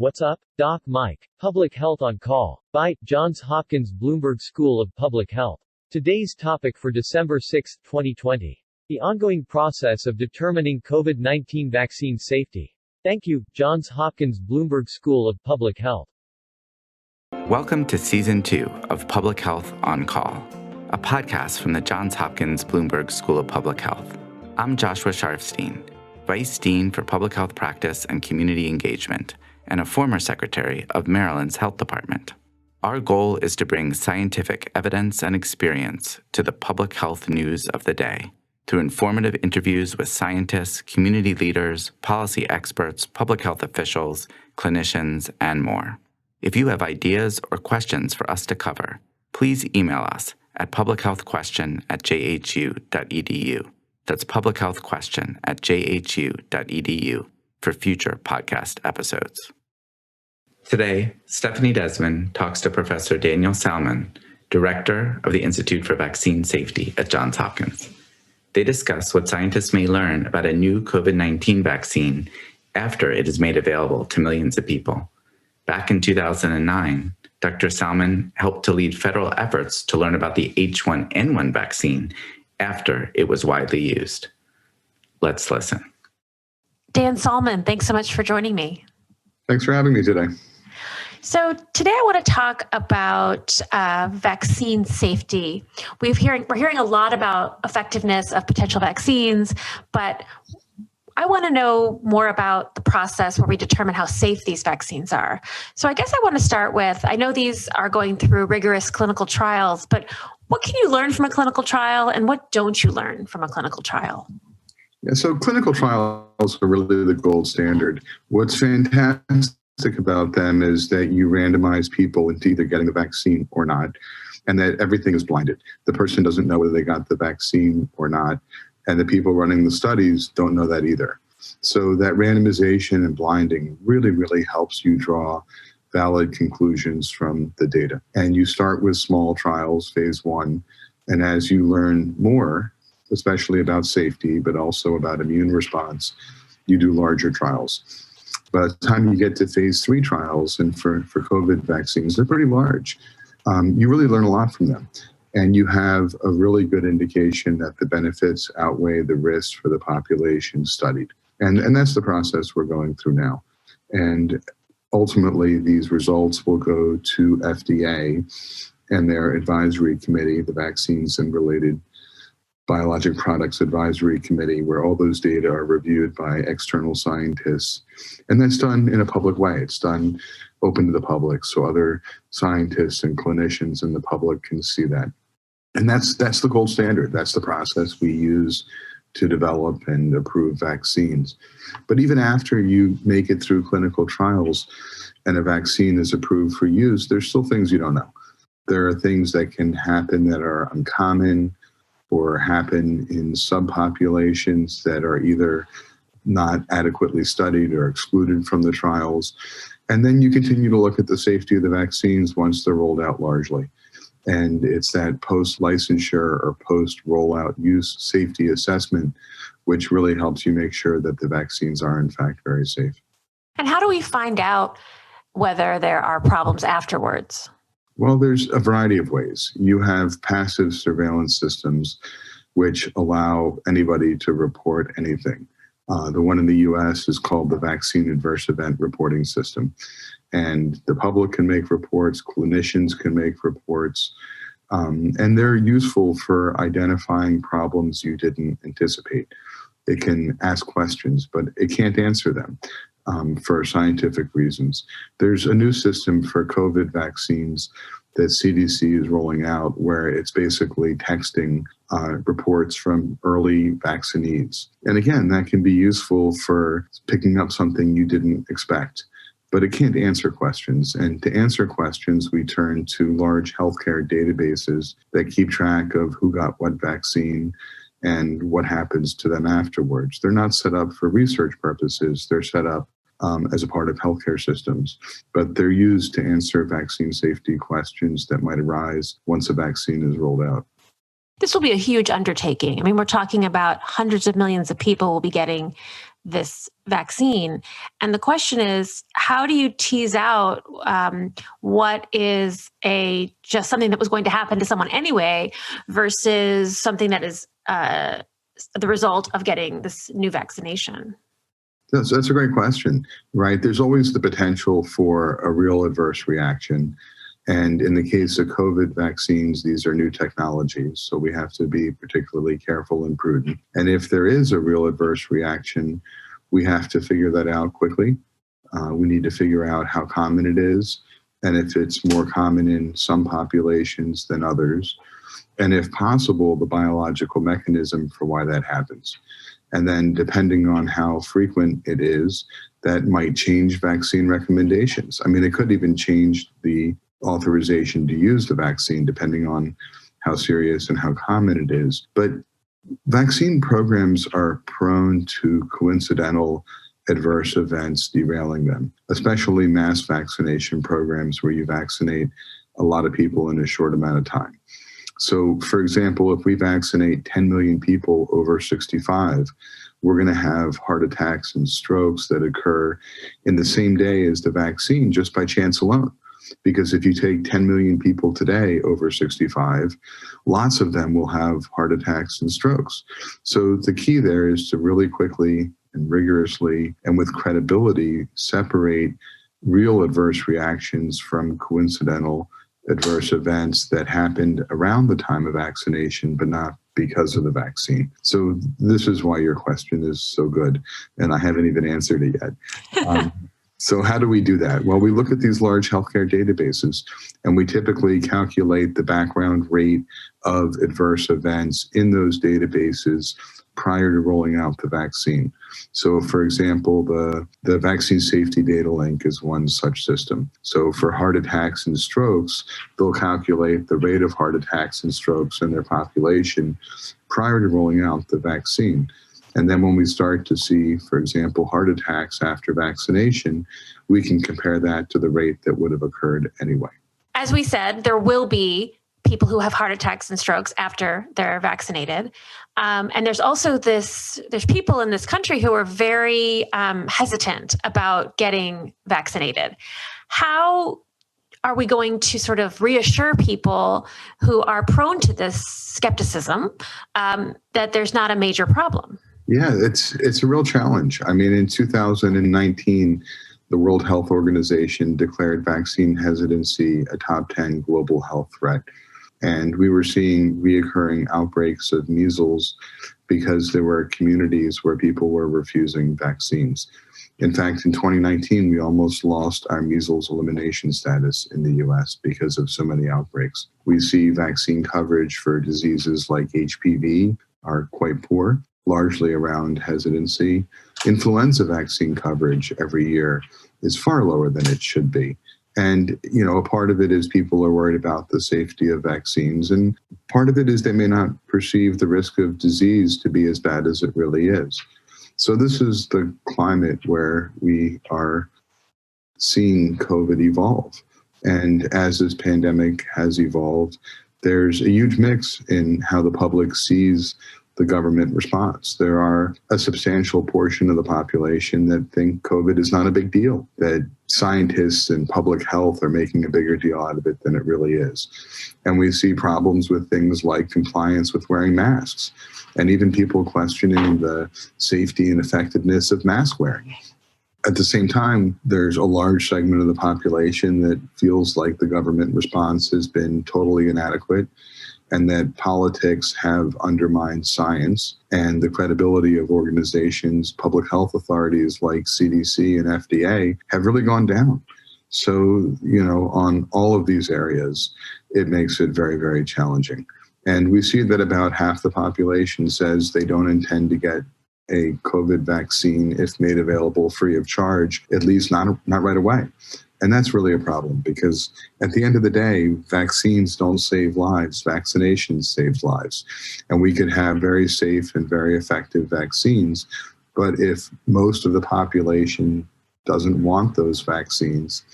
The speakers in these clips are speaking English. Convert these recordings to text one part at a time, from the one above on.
What's up, Doc Mike? Public Health on Call. By Johns Hopkins Bloomberg School of Public Health. Today's topic for December 6, 2020. The ongoing process of determining COVID-19 vaccine safety. Thank you, Johns Hopkins Bloomberg School of Public Health. Welcome to Season 2 of Public Health on Call, a podcast from the Johns Hopkins Bloomberg School of Public Health. I'm Joshua Sharfstein, Vice Dean for Public Health Practice and Community Engagement, and a former secretary of Maryland's Health Department. Our goal is to bring scientific evidence and experience to the public health news of the day through informative interviews with scientists, community leaders, policy experts, public health officials, clinicians, and more. If you have ideas or questions for us to cover, please email us at publichealthquestion@jhu.edu. That's publichealthquestion@jhu.edu for future podcast episodes. Today, Stephanie Desmond talks to Professor Daniel Salmon, Director of the Institute for Vaccine Safety at Johns Hopkins. They discuss what scientists may learn about a new COVID-19 vaccine after it is made available to millions of people. Back in 2009, Dr. Salmon helped to lead federal efforts to learn about the H1N1 vaccine after it was widely used. Let's listen. Dan Salmon, thanks so much for joining me. Thanks for having me today. So today I want to talk about vaccine safety. We're hearing a lot about effectiveness of potential vaccines, but I want to know more about the process where we determine how safe these vaccines are. So I guess I want to start with, I know these are going through rigorous clinical trials, but what can you learn from a clinical trial and what don't you learn from a clinical trial? Yeah, so clinical trials are really the gold standard. What's fantastic about them is that you randomize people into either getting the vaccine or not, and that everything is blinded. The person doesn't know whether they got the vaccine or not, and the people running the studies don't know that either. So that randomization and blinding really, really helps you draw valid conclusions from the data. And you start with small trials, phase 1, and as you learn more, especially about safety, but also about immune response, you do larger trials. By the time you get to phase 3 trials, and for COVID vaccines, they're pretty large. You really learn a lot from them. And you have a really good indication that the benefits outweigh the risks for the population studied. And that's the process we're going through now. And ultimately, these results will go to FDA and their advisory committee, the Vaccines and Related Biologic Products Advisory Committee, where all those data are reviewed by external scientists. And that's done in a public way. It's done open to the public, so other scientists and clinicians in the public can see that. And that's the gold standard. That's the process we use to develop and approve vaccines. But even after you make it through clinical trials and a vaccine is approved for use, there's still things you don't know. There are things that can happen that are uncommon or happen in subpopulations that are either not adequately studied or excluded from the trials. And then you continue to look at the safety of the vaccines once they're rolled out largely. And it's that post-licensure or post-rollout use safety assessment, which really helps you make sure that the vaccines are in fact very safe. And how do we find out whether there are problems afterwards? Well, there's a variety of ways. You have passive surveillance systems, which allow anybody to report anything. The one in the US is called the Vaccine Adverse Event Reporting System. And the public can make reports, clinicians can make reports, and they're useful for identifying problems you didn't anticipate. It can ask questions, but it can't answer them for scientific reasons. There's a new system for COVID vaccines that CDC is rolling out where it's basically texting reports from early vaccinees. And again, that can be useful for picking up something you didn't expect. But it can't answer questions. And to answer questions, we turn to large healthcare databases that keep track of who got what vaccine and what happens to them afterwards. They're not set up for research purposes. They're set up as a part of healthcare systems, but they're used to answer vaccine safety questions that might arise once a vaccine is rolled out. This will be a huge undertaking. I mean, we're talking about hundreds of millions of people will be getting this vaccine. And the question is, how do you tease out what is just something that was going to happen to someone anyway versus something that is the result of getting this new vaccination? That's a great question, right? There's always the potential for a real adverse reaction. And in the case of COVID vaccines, these are new technologies, so we have to be particularly careful and prudent. And if there is a real adverse reaction, we have to figure that out quickly. We need to figure out how common it is, and if it's more common in some populations than others, and if possible, the biological mechanism for why that happens. And then depending on how frequent it is, that might change vaccine recommendations. I mean, it could even change the authorization to use the vaccine depending on how serious and how common it is. But vaccine programs are prone to coincidental adverse events derailing them, especially mass vaccination programs where you vaccinate a lot of people in a short amount of time. So, for example, if we vaccinate 10 million people over 65, we're going to have heart attacks and strokes that occur in the same day as the vaccine just by chance alone. Because if you take 10 million people today over 65, lots of them will have heart attacks and strokes. So the key there is to really quickly and rigorously and with credibility separate real adverse reactions from coincidental adverse events that happened around the time of vaccination, but not because of the vaccine. So this is why your question is so good, and I haven't even answered it yet. So how do we do that? Well, we look at these large healthcare databases, and we typically calculate the background rate of adverse events in those databases prior to rolling out the vaccine. So, for example, the Vaccine Safety Data Link is one such system. So for heart attacks and strokes, they'll calculate the rate of heart attacks and strokes in their population prior to rolling out the vaccine. And then when we start to see, for example, heart attacks after vaccination, we can compare that to the rate that would have occurred anyway. As we said, there will be people who have heart attacks and strokes after they're vaccinated. And there's also there's people in this country who are very hesitant about getting vaccinated. How are we going to sort of reassure people who are prone to this skepticism that there's not a major problem? Yeah, it's a real challenge. I mean, in 2019, the World Health Organization declared vaccine hesitancy a top 10 global health threat. And we were seeing reoccurring outbreaks of measles because there were communities where people were refusing vaccines. In fact, in 2019, we almost lost our measles elimination status in the US because of so many outbreaks. We see vaccine coverage for diseases like HPV are quite poor, largely around hesitancy. Influenza vaccine coverage every year is far lower than it should be. And, you know, a part of it is people are worried about the safety of vaccines. And part of it is they may not perceive the risk of disease to be as bad as it really is. So this is the climate where we are seeing COVID evolve. And as this pandemic has evolved, there's a huge mix in how the public sees the government response. There are a substantial portion of the population that think COVID is not a big deal, that scientists and public health are making a bigger deal out of it than it really is. And we see problems with things like compliance with wearing masks, and even people questioning the safety and effectiveness of mask wearing. At the same time, there's a large segment of the population that feels like the government response has been totally inadequate, and that politics have undermined science, and the credibility of organizations, public health authorities like CDC and FDA have really gone down. So, you know, on all of these areas, it makes it very, very challenging. And we see that about half the population says they don't intend to get a COVID vaccine if made available free of charge, at least not right away. And that's really a problem because at the end of the day, vaccines don't save lives, vaccinations save lives. And we could have very safe and very effective vaccines. But if most of the population doesn't want those vaccines,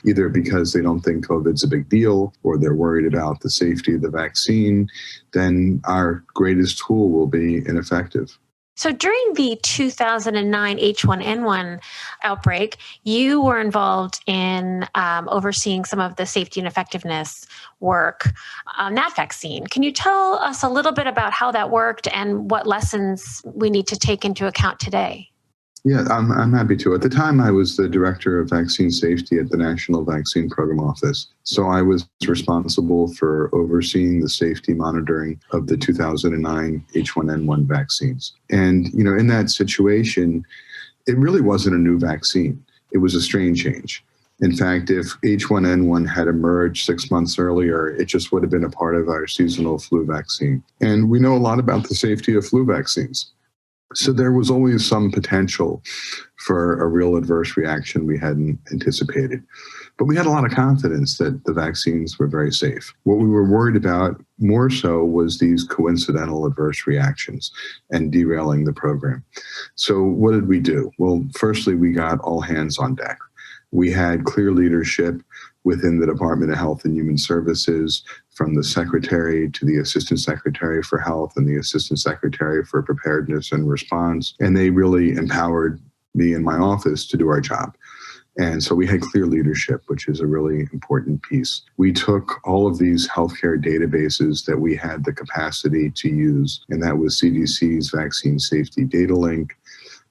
either because they don't think COVID's a big deal or they're worried about the safety of the vaccine, then our greatest tool will be ineffective. So during the 2009 H1N1 outbreak, you were involved in overseeing some of the safety and effectiveness work on that vaccine. Can you tell us a little bit about how that worked and what lessons we need to take into account today? Yeah, I'm happy to. At the time, I was the director of vaccine safety at the National Vaccine Program Office. So I was responsible for overseeing the safety monitoring of the 2009 H1N1 vaccines. And, in that situation, it really wasn't a new vaccine. It was a strain change. In fact, if H1N1 had emerged 6 months earlier, it just would have been a part of our seasonal flu vaccine. And we know a lot about the safety of flu vaccines. So there was always some potential for a real adverse reaction we hadn't anticipated. But we had a lot of confidence that the vaccines were very safe. What we were worried about more so was these coincidental adverse reactions and derailing the program. So what did we do? Well, firstly, we got all hands on deck. We had clear leadership within the Department of Health and Human Services, from the Secretary to the Assistant Secretary for Health and the Assistant Secretary for Preparedness and Response. And they really empowered me in my office to do our job. And so we had clear leadership, which is a really important piece. We took all of these healthcare databases that we had the capacity to use, and that was CDC's Vaccine Safety Data Link,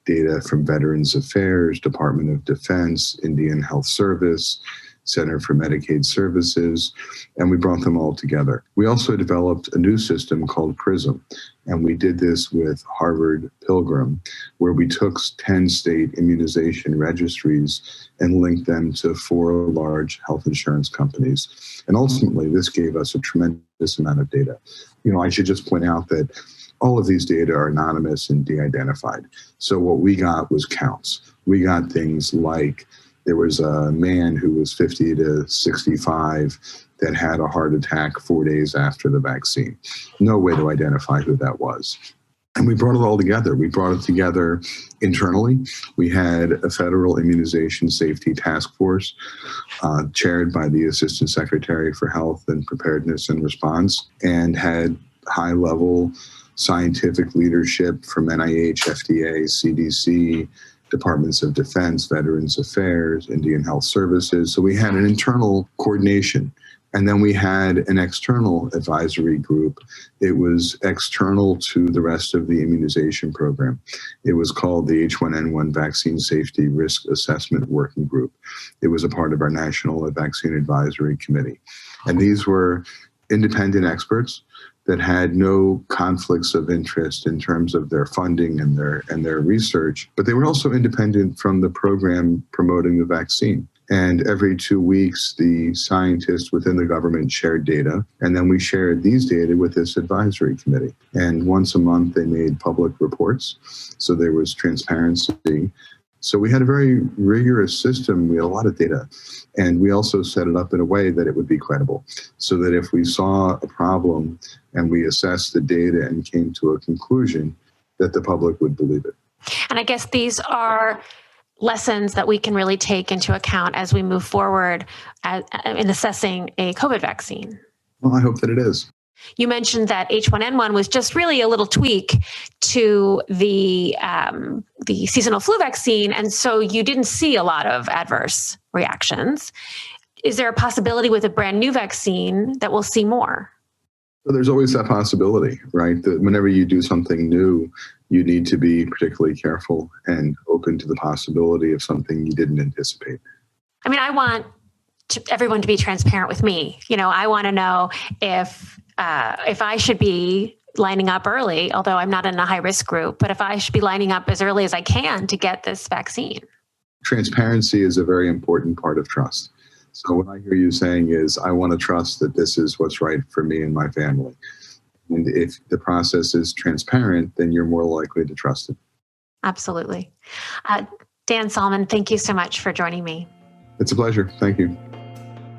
data from Veterans Affairs, Department of Defense, Indian Health Service, Center for Medicaid Services, and we brought them all together. We also developed a new system called PRISM, and we did this with Harvard Pilgrim, where we took 10 state immunization registries and linked them to 4 large health insurance companies. And ultimately, this gave us a tremendous amount of data. I should just point out that all of these data are anonymous and de-identified. So what we got was counts. We got things like there was a man who was 50 to 65 that had a heart attack 4 days after the vaccine. No way to identify who that was. And we brought it all together. We brought it together internally. We had a federal immunization safety task force chaired by the Assistant Secretary for Health and Preparedness and Response, and had high-level scientific leadership from NIH, FDA, CDC, Departments of Defense, Veterans Affairs, Indian Health Services. So we had an internal coordination. And then we had an external advisory group. It was external to the rest of the immunization program. It was called the H1N1 Vaccine Safety Risk Assessment Working Group. It was a part of our National Vaccine Advisory Committee. And these were independent experts that had no conflicts of interest in terms of their funding and their research, but they were also independent from the program promoting the vaccine. And every 2 weeks, the scientists within the government shared data, and then we shared these data with this advisory committee. And once a month, they made public reports, so there was transparency. So we had a very rigorous system. We had a lot of data. And we also set it up in a way that it would be credible, so that if we saw a problem and we assessed the data and came to a conclusion, that the public would believe it. And I guess these are lessons that we can really take into account as we move forward in assessing a COVID vaccine. Well, I hope that it is. You mentioned that H1N1 was just really a little tweak to the seasonal flu vaccine, and so you didn't see a lot of adverse reactions. Is there a possibility with a brand new vaccine that we'll see more? So there's always that possibility, right? That whenever you do something new, you need to be particularly careful and open to the possibility of something you didn't anticipate. I mean, I want everyone to be transparent with me. I want to know if I should be lining up early, although I'm not in a high-risk group, but if I should be lining up as early as I can to get this vaccine. Transparency is a very important part of trust. So what I hear you saying is, I want to trust that this is what's right for me and my family. And if the process is transparent, then you're more likely to trust it. Absolutely. Dan Salmon, thank you so much for joining me. It's a pleasure. Thank you.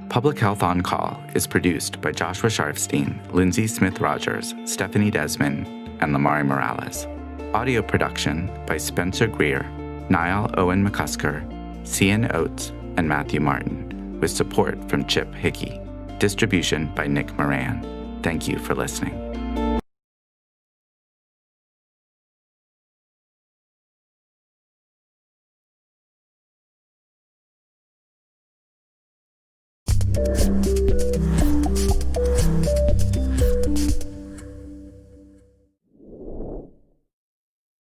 Public Health on Call is produced by Joshua Sharfstein, Lindsay Smith-Rogers, Stephanie Desmond, and Lamari Morales. Audio production by Spencer Greer, Niall Owen McCusker, Cian Oates, and Matthew Martin, with support from Chip Hickey. Distribution by Nick Moran. Thank you for listening.